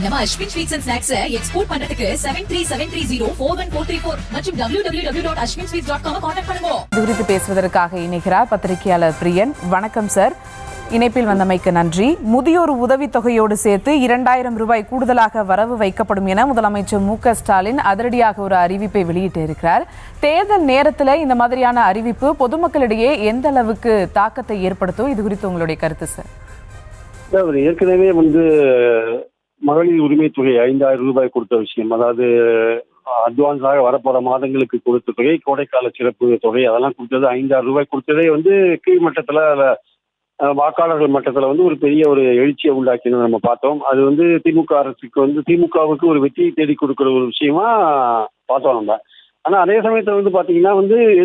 நம்ம Ashwin sweets and snacks export பண்றதுக்கு 7373041434 மற்றும் www.ashwinsweets.com கான்டாக்ட் பண்ணுங்க. இது குறித்து பேசுவதற்காக இணைகிறார் பத்திரிகையாளர் பிரியன். வணக்கம் சார், இணைப்பில் வந்தமைக்கு நன்றி. முதியோர் உதவித்தொகையோடு சேர்த்து 2000 ரூபாய் கூடுதலாக வரவு வைக்கப்படும் என முதலமைச்சர் மு.க. ஸ்டாலின் அதிரடியாக ஒரு அறிவிப்பை வெளியிட்டிருக்கிறார். தேர்தல் நேரத்தில் இந்த மாதிரியான அறிவிப்பு பொதுமக்களிடையே எந்த அளவுக்கு தாக்கத்தை ஏற்படுத்தும்? இது குறித்து உங்களுடைய கருத்து சார். ஏற்கனவே மகளிர் உரிமை தொகை 5000 ரூபாய் கொடுத்த விஷயம், அதாவது அட்வான்ஸாக வரப்போற மாதங்களுக்கு கொடுத்த தொகை, கோடைக்கால சிறப்பு தொகை, அதெல்லாம் கொடுத்தது 5000 ரூபாய் கொடுத்ததே கீழ்மட்டத்துல வாக்காளர்கள் மட்டத்துல ஒரு பெரிய ஒரு எழுச்சியை உண்டாக்கினது நம்ம பார்த்தோம். அது திமுக அரசுக்கு திமுகவுக்கு ஒரு வெற்றியை தேடி கொடுக்கிற ஒரு விஷயமா பார்த்தோம் நம்ம. ஆனா அதே சமயத்துல பாத்தீங்கன்னா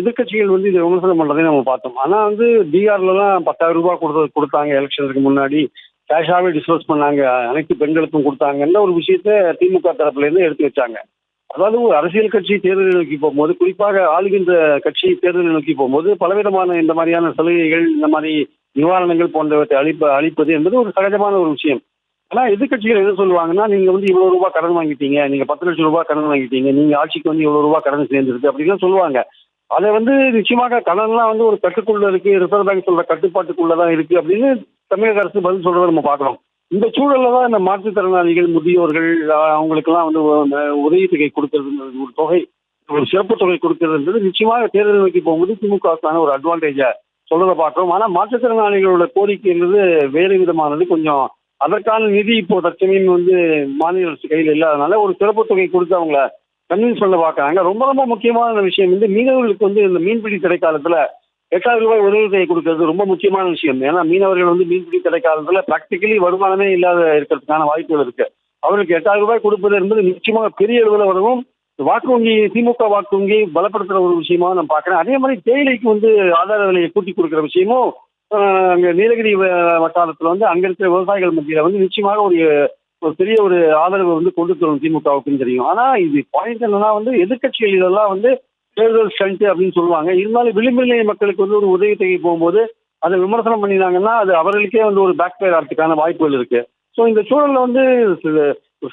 எதிர்கட்சிகள் இதை விமர்சனம் பண்றதையும் நம்ம பார்த்தோம். ஆனா டிஆர்ல எல்லாம் 10000 ரூபாய் கொடுத்தாங்க, எலெக்ஷனுக்கு முன்னாடி கேஷாவே டிஸ்போஸ் பண்ணாங்க, அனைத்து பெண்களுக்கும் கொடுத்தாங்கன்ற ஒரு விஷயத்த திமுக தரப்புல இருந்து எடுத்து வச்சாங்க. அதாவது ஒரு அரசியல் கட்சி தேர்தலை நோக்கி போகும்போது, குறிப்பாக ஆளுகின்ற கட்சி தேர்தலை நோக்கி போகும்போது பலவிதமான இந்த மாதிரியான சலுகைகள், இந்த மாதிரி நிவாரணங்கள் போன்றவற்றை அளிப்பது என்பது ஒரு சகஜமான ஒரு விஷயம். ஆனா எதிர்கட்சிகள் என்ன சொல்லுவாங்கன்னா, நீங்க இவ்வளவு ரூபாய் கடன் வாங்கிட்டீங்க, நீங்க 10 லட்சம் ரூபாய் கடன் வாங்கிட்டீங்க, நீங்க ஆட்சிக்கு இவ்வளவு ரூபாய் கடன் சேர்ந்துருக்கு அப்படிலாம் சொல்லுவாங்க. அதை நிச்சயமாக கடன்லாம் ஒரு கட்டுக்குள்ள இருக்கு, ரிசர்வ் பேங்க் சொல்ற கட்டுப்பாட்டுக்குள்ளதான் இருக்கு அப்படின்னு தமிழக அரசு பதில் சொல்றதை நம்ம பார்க்கிறோம். இந்த சூழல்ல தான் இந்த மாற்றுத்திறனாளிகள், முதியோர்கள், அவங்களுக்கு எல்லாம் உதவித்தொகை கொடுக்கறது, ஒரு தொகை, ஒரு சிறப்பு தொகை கொடுக்கறதுன்றது நிச்சயமாக தேர்தல் நோக்கி போகும்போது திமுகவுக்கான ஒரு அட்வான்டேஜா சொல்றதை பார்க்கிறோம். ஆனா மாற்றுத்திறனாளிகளோட கோரிக்கைன்றது வேறு விதமானது. கொஞ்சம் அதற்கான நிதி இப்போ தற்சமயம் மாநில அரசு கையில் இல்லாதனால ஒரு சிறப்பு தொகை கொடுத்து அவங்கள கன்வின்ஸ் பண்ண பார்க்கறாங்க. ரொம்ப ரொம்ப முக்கியமான விஷயம் மீனவர்களுக்கு இந்த மீன்பிடி தடைக்காலத்துல 8000 ரூபாய் உதவித்தொகை கொடுக்கறது ரொம்ப முக்கியமான விஷயம். ஏன்னா மீனவர்கள் மீன்பிடி தடைக்காலத்துல பிராக்டிகலி வருமானமே இல்லாத இருக்கிறதுக்கான வாய்ப்புகள் இருக்கு. அவருக்கு 8000 ரூபாய் கொடுப்பது என்பது நிச்சயமாக பெரிய அளவில் வரவும் வாக்கு வங்கி, திமுக வாக்கு வங்கி பலப்படுத்துற ஒரு விஷயமா நான் பார்க்கிறேன். அதே மாதிரி தேயிலைக்கு ஆதார விலையை கூட்டி கொடுக்குற விஷயமும் அங்க நீலகிரி வட்டாரத்துல அங்க இருக்கிற விவசாயிகள் மத்தியில நிச்சயமாக ஒரு பெரிய ஒரு ஆதரவு கொண்டு தரும் திமுகவுக்குன்னு தெரியும். ஆனா இது பாயிண்ட் என்னன்னா எதிர்கட்சிகள் இதெல்லாம் தேர்தல் ஸ்டண்ட் அப்படின்னு சொல்லுவாங்க. இருந்தாலும் விளிம்புநிலை மக்களுக்கு ஒரு உதவித்தொகை போகும்போது அதை விமர்சனம் பண்ணினாங்கன்னா அது அவர்களுக்கே ஒரு பேக் ஃபயர் ஆகிறதுக்கான வாய்ப்புகள் இருக்கு. ஸோ இந்த சூழல்ல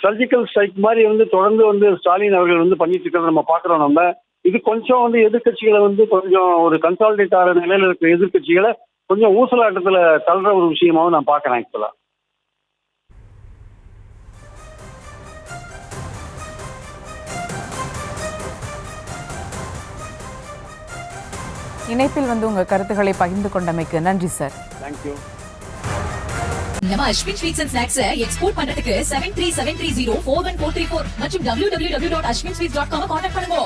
சர்ஜிக்கல் ஸ்ட்ரைக் மாதிரி தொடர்ந்து ஸ்டாலின் அவர்கள் பண்ணிட்டு இருக்கிறத நம்ம பார்க்குறோம். நம்ம இது கொஞ்சம் எதிர்கட்சிகளை கொஞ்சம் ஒரு கன்சாலிடேட் ஆகிற நிலையில இருக்கிற எதிர்கட்சிகளை கொஞ்சம் ஊசலாட்டத்துல தள்ளுற ஒரு விஷயமாவும் நான் பார்க்கறேன் ஆக்சுவலா. இணைப்பில் உங்க கருத்துக்களை பகிர்ந்து கொண்டமைக்கு நன்றி சார். தேங்க்யூ. நம்ம Ashwin sweets and snacks export பண்றதுக்கு 7373041434 மற்றும் www.ashwinsweets.com கான்டாக்ட் பண்ணுங்க.